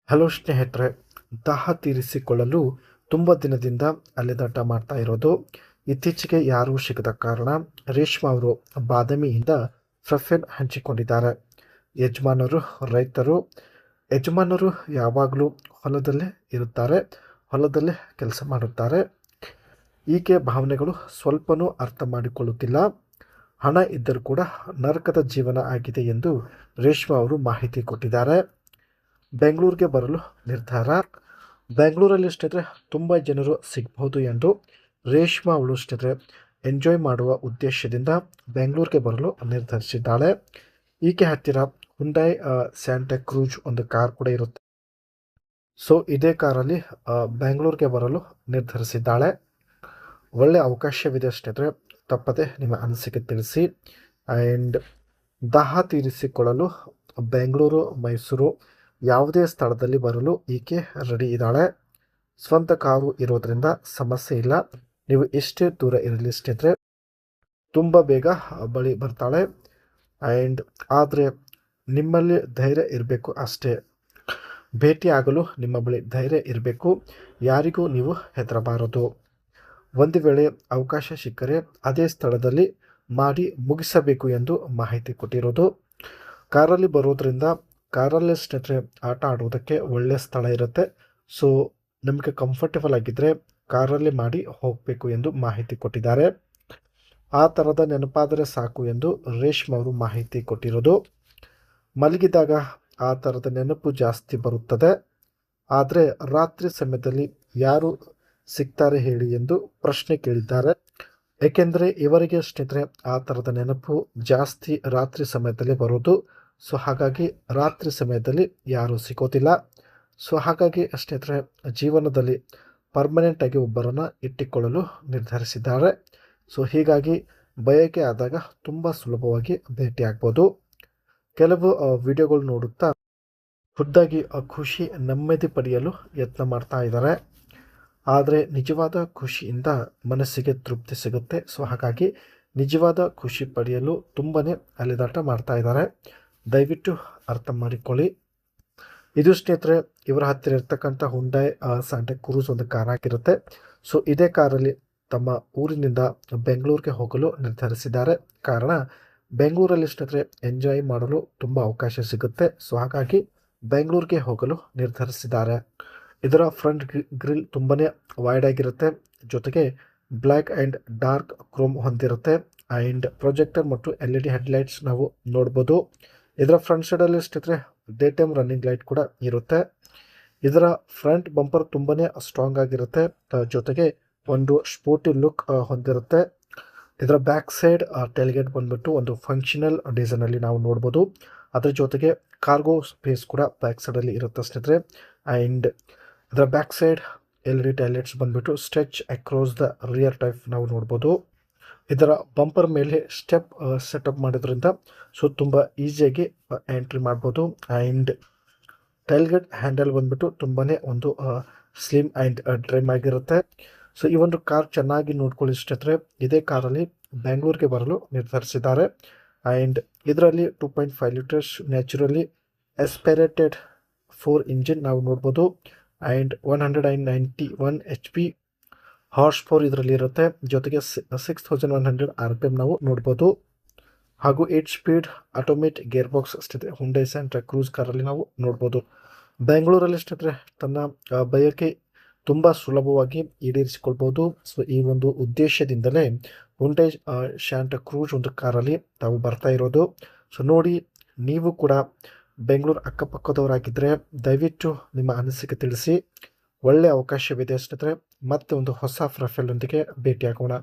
Hello ಸ್ನೇಹಿತರೆ, ದಾಹ ತೀರಿಸಿಕೊಳ್ಳಲು ತುಂಬ ದಿನದಿಂದ ಅಲೆದಾಟ ಮಾಡ್ತಾ ಇರೋದು. ಇತ್ತೀಚೆಗೆ ಯಾರೂ ಸಿಗದ ಕಾರಣ ರೇಷ್ಮಾ ಅವರು ಬಾದಾಮಿಯಿಂದ ಪ್ರೊಫೈಲ್ ಹಂಚಿಕೊಂಡಿದ್ದಾರೆ. ಯಜಮಾನರು ರೈತರು. ಯಜಮಾನರು ಯಾವಾಗಲೂ ಹೊಲದಲ್ಲೇ ಇರುತ್ತಾರೆ, ಹೊಲದಲ್ಲೇ ಕೆಲಸ ಮಾಡುತ್ತಾರೆ. ಈಕೆ ಭಾವನೆಗಳು ಸ್ವಲ್ಪನೂ ಅರ್ಥ ಮಾಡಿಕೊಳ್ಳುತ್ತಿಲ್ಲ. ಹಣ ಇದ್ದರೂ ಕೂಡ ನರಕದ ಜೀವನ ಆಗಿದೆ ಎಂದು ರೇಷ್ಮಾ ಅವರು ಮಾಹಿತಿ ಕೊಟ್ಟಿದ್ದಾರೆ. ಬೆಂಗಳೂರಿಗೆ ಬರಲು ನಿರ್ಧಾರ. ಬೆಂಗಳೂರಲ್ಲಿ ಸ್ನೇಹಿತರೆ ತುಂಬ ಜನರು ಸಿಗಬಹುದು ಎಂದು ರೇಷ್ಮಾ ಅವಳು ಸ್ನೇಹಿತರೆ ಎಂಜಾಯ್ ಮಾಡುವ ಉದ್ದೇಶದಿಂದ ಬೆಂಗಳೂರಿಗೆ ಬರಲು ನಿರ್ಧರಿಸಿದ್ದಾಳೆ. ಈಕೆ ಹತ್ತಿರ ಹುಂಡೈ ಸ್ಯಾಂಟಾ ಕ್ರೂಜ್ ಒಂದು ಕಾರ್ ಕೂಡ ಇರುತ್ತೆ. ಸೊ ಇದೇ ಕಾರಲ್ಲಿ ಬೆಂಗಳೂರಿಗೆ ಬರಲು ನಿರ್ಧರಿಸಿದ್ದಾಳೆ. ಒಳ್ಳೆ ಅವಕಾಶವಿದೆ ಸ್ನೇಹಿತರೆ, ತಪ್ಪದೆ ನಿಮ್ಮ ಅನಿಸಿಕೆ ತಿಳಿಸಿ. ಆ್ಯಂಡ್ ದಾಹ ತೀರಿಸಿಕೊಳ್ಳಲು ಬೆಂಗಳೂರು, ಮೈಸೂರು ಯಾವುದೇ ಸ್ಥಳದಲ್ಲಿ ಬರಲು ಈಕೆ ರೆಡಿ ಇದ್ದಾಳೆ. ಸ್ವಂತ ಕಾರು ಇರೋದ್ರಿಂದ ಸಮಸ್ಯೆ ಇಲ್ಲ. ನೀವು ಎಷ್ಟೇ ದೂರ ಇರಲಿ ಸ್ನೇಹಿತರೆ ತುಂಬ ಬೇಗ ಬಳಿ ಬರ್ತಾಳೆ. ಆ್ಯಂಡ್ ಆದರೆ ನಿಮ್ಮಲ್ಲಿ ಧೈರ್ಯ ಇರಬೇಕು ಅಷ್ಟೇ. ಭೇಟಿಯಾಗಲು ನಿಮ್ಮ ಬಳಿ ಧೈರ್ಯ ಇರಬೇಕು. ಯಾರಿಗೂ ನೀವು ಹೆದರಬಾರದು. ಒಂದು ವೇಳೆ ಅವಕಾಶ ಸಿಕ್ಕರೆ ಅದೇ ಸ್ಥಳದಲ್ಲಿ ಮಾಡಿ ಮುಗಿಸಬೇಕು ಎಂದು ಮಾಹಿತಿ ಕೊಟ್ಟಿರೋದು. ಕಾರಲ್ಲಿ ಬರೋದ್ರಿಂದ ಕಾರಲ್ಲೇ ಸ್ನೇಹಿತರೆ ಆಟ ಆಡುವುದಕ್ಕೆ ಒಳ್ಳೆಯ ಸ್ಥಳ ಇರುತ್ತೆ. ಸೊ ನಮಗೆ ಕಂಫರ್ಟೇಬಲ್ ಆಗಿದ್ದರೆ ಕಾರಲ್ಲಿ ಮಾಡಿ ಹೋಗಬೇಕು ಎಂದು ಮಾಹಿತಿ ಕೊಟ್ಟಿದ್ದಾರೆ. ಆ ಥರದ ನೆನಪಾದರೆ ಸಾಕು ಎಂದು ರೇಷ್ಮಾ ಅವರು ಮಾಹಿತಿ ಕೊಟ್ಟಿರೋದು. ಮಲಗಿದಾಗ ಆ ಥರದ ನೆನಪು ಜಾಸ್ತಿ ಬರುತ್ತದೆ. ಆದರೆ ರಾತ್ರಿ ಸಮಯದಲ್ಲಿ ಯಾರು ಸಿಗ್ತಾರೆ ಹೇಳಿ ಎಂದು ಪ್ರಶ್ನೆ ಕೇಳಿದ್ದಾರೆ. ಏಕೆಂದರೆ ಇವರಿಗೆ ಸ್ನೇಹಿತರೆ ಆ ಥರದ ನೆನಪು ಜಾಸ್ತಿ ರಾತ್ರಿ ಸಮಯದಲ್ಲಿ ಬರೋದು. ಸೊ ಹಾಗಾಗಿ ರಾತ್ರಿ ಸಮಯದಲ್ಲಿ ಯಾರೂ ಸಿಗೋದಿಲ್ಲ. ಸೊ ಹಾಗಾಗಿ ಸ್ನೇಹಿತರೆ ಜೀವನದಲ್ಲಿ ಪರ್ಮನೆಂಟಾಗಿ ಒಬ್ಬರನ್ನು ಇಟ್ಟುಕೊಳ್ಳಲು ನಿರ್ಧರಿಸಿದ್ದಾರೆ. ಸೊ ಹೀಗಾಗಿ ಬಯಕೆ ಆದಾಗ ತುಂಬ ಸುಲಭವಾಗಿ ಭೇಟಿಯಾಗ್ಬೋದು. ಕೆಲವು ವಿಡಿಯೋಗಳು ನೋಡುತ್ತಾ ಖುದ್ದಾಗಿ ಖುಷಿ ನೆಮ್ಮದಿ ಪಡೆಯಲು ಯತ್ನ ಮಾಡ್ತಾ ಇದ್ದಾರೆ. ಆದರೆ ನಿಜವಾದ ಖುಷಿಯಿಂದ ಮನಸ್ಸಿಗೆ ತೃಪ್ತಿ ಸಿಗುತ್ತೆ. ಸೊ ಹಾಗಾಗಿ ನಿಜವಾದ ಖುಷಿ ಪಡೆಯಲು ತುಂಬಾ ಅಲೆದಾಟ ಮಾಡ್ತಾ ಇದ್ದಾರೆ. ದಯವಿಟ್ಟು ಅರ್ಥ ಮಾಡಿಕೊಳ್ಳಿ. ಇದು ಸ್ನೇಹಿತರೆ ಇವರ ಹತ್ತಿರ ಇರ್ತಕ್ಕಂಥ ಹುಂಡೈ ಸ್ಯಾಂಟಾ ಕ್ರೂಸ್ ಒಂದು ಕಾರ್ ಆಗಿರುತ್ತೆ. ಸೊ ಇದೇ ಕಾರಲ್ಲಿ ತಮ್ಮ ಊರಿನಿಂದ ಬೆಂಗಳೂರಿಗೆ ಹೋಗಲು ನಿರ್ಧರಿಸಿದ್ದಾರೆ. ಕಾರಣ ಬೆಂಗಳೂರಲ್ಲಿ ಸ್ನೇಹಿತರೆ ಎಂಜಾಯ್ ಮಾಡಲು ತುಂಬ ಅವಕಾಶ ಸಿಗುತ್ತೆ. ಸೊ ಹಾಗಾಗಿ ಬೆಂಗಳೂರಿಗೆ ಹೋಗಲು ನಿರ್ಧರಿಸಿದ್ದಾರೆ. ಇದರ ಫ್ರಂಟ್ ಗ್ರಿಲ್ ತುಂಬಾ ವೈಡ್ ಆಗಿರುತ್ತೆ. ಜೊತೆಗೆ ಬ್ಲ್ಯಾಕ್ ಆ್ಯಂಡ್ ಡಾರ್ಕ್ ಕ್ರೋಮ್ ಹೊಂದಿರುತ್ತೆ. ಆ್ಯಂಡ್ ಪ್ರೊಜೆಕ್ಟರ್ ಮತ್ತು LED ಹೆಡ್ಲೈಟ್ಸ್ ನಾವು ನೋಡ್ಬೋದು. ಇದರ ಫ್ರಂಟ್ ಸೈಡಲ್ಲಿ ಸ್ನೇಹಿತರೆ ಡೇ ಟೈಮ್ ರನ್ನಿಂಗ್ ಲೈಟ್ ಕೂಡ ಇರುತ್ತೆ. ಇದರ ಫ್ರಂಟ್ ಬಂಪರ್ ತುಂಬಾ ಸ್ಟ್ರಾಂಗ್ ಆಗಿರುತ್ತೆ. ಜೊತೆಗೆ ಒಂದು ಸ್ಪೋರ್ಟಿ ಲುಕ್ ಹೊಂದಿರುತ್ತೆ. ಇದರ ಬ್ಯಾಕ್ ಸೈಡ್ ಟೈಲ್ಗೇಟ್ ಬಂದ್ಬಿಟ್ಟು ಒಂದು ಫಂಕ್ಷನಲ್ ಡಿಸೈನಲ್ಲಿ ನಾವು ನೋಡ್ಬೋದು. ಅದರ ಜೊತೆಗೆ ಕಾರ್ಗೋ ಸ್ಪೇಸ್ ಕೂಡ ಬ್ಯಾಕ್ ಸೈಡಲ್ಲಿ ಇರುತ್ತೆ ಸ್ನೇಹಿತರೆ. ಆ್ಯಂಡ್ ಇದರ ಬ್ಯಾಕ್ ಸೈಡ್ LED ಟೈಲೈಟ್ಸ್ ಬಂದ್ಬಿಟ್ಟು stretch across the rear type ನಾವು ನೋಡ್ಬೋದು. ಇದರ ಬಂಪರ್ ಮೇಲೆ ಸ್ಟೆಪ್ ಸೆಟಪ್ ಮಾಡೋದ್ರಿಂದ ಸೊ ತುಂಬ ಈಸಿಯಾಗಿ ಎಂಟ್ರಿ ಮಾಡ್ಬೋದು. ಆ್ಯಂಡ್ ಟೈಲ್ಗೇಟ್ ಹ್ಯಾಂಡಲ್ ಬಂದ್ಬಿಟ್ಟು ತುಂಬಾ ಒಂದು ಸ್ಲಿಮ್ ಆ್ಯಂಡ್ ಡ್ರೈಮ್ ಆಗಿರುತ್ತೆ. ಸೊ ಈ ಒಂದು ಕಾರ್ ಚೆನ್ನಾಗಿ ನೋಡ್ಕೊಳ್ಳಿ ಸ್ನೇಹಿತರೆ. ಇದೇ ಕಾರಲ್ಲಿ ಬೆಂಗಳೂರಿಗೆ ಬರಲು ನಿರ್ಧರಿಸಿದ್ದಾರೆ. ಆ್ಯಂಡ್ ಇದರಲ್ಲಿ 2.5 ಲೀಟರ್ಸ್ ನ್ಯಾಚುರಲಿ ಎಸ್ಪೈರೇಟೆಡ್ 4 ಇಂಜಿನ್ ನಾವು ನೋಡ್ಬೋದು. ಆ್ಯಂಡ್ 191 HP ಹಾರ್ಸ್ ಪವರ್ ಇದರಲ್ಲಿ ಇರುತ್ತೆ. ಜೊತೆಗೆ 6100 RPM ನಾವು ನೋಡ್ಬೋದು. ಹಾಗೂ 8 ಸ್ಪೀಡ್ ಆಟೋಮೇಟ್ ಗೇರ್ ಬಾಕ್ಸ್ ಅಷ್ಟಿದೆ ಹುಂಡೈ ಸ್ಯಾಂಟಾ ಕ್ರೂಸ್ ಕಾರಲ್ಲಿ ನಾವು ನೋಡ್ಬೋದು. ಬೆಂಗಳೂರಲ್ಲಿ ಸ್ನೇಹಿತರೆ ತನ್ನ ಬಯಕೆ ತುಂಬ ಸುಲಭವಾಗಿ ಈಡೇರಿಸಿಕೊಳ್ಬೋದು. ಸೊ ಈ ಒಂದು ಉದ್ದೇಶದಿಂದಲೇ ಹುಂಡೈ ಸ್ಯಾಂಟಾ ಕ್ರೂಸ್ ಒಂದು ಕಾರಲ್ಲಿ ತಾವು ಬರ್ತಾ ಇರೋದು. ಸೊ ನೋಡಿ, ನೀವು ಕೂಡ ಬೆಂಗಳೂರು ಅಕ್ಕಪಕ್ಕದವರಾಗಿದ್ದರೆ ದಯವಿಟ್ಟು ನಿಮ್ಮ ಅನಿಸಿಕೆ ತಿಳಿಸಿ. ಒಳ್ಳೆಯ ಅವಕಾಶವಿದೆ ಸ್ನೇಹಿತರೆ. ಮತ್ತೆ ಒಂದು ಹೊಸ ಪ್ರೊಫೈಲ್ನೊಂದಿಗೆ ಭೇಟಿಯಾಗೋಣ.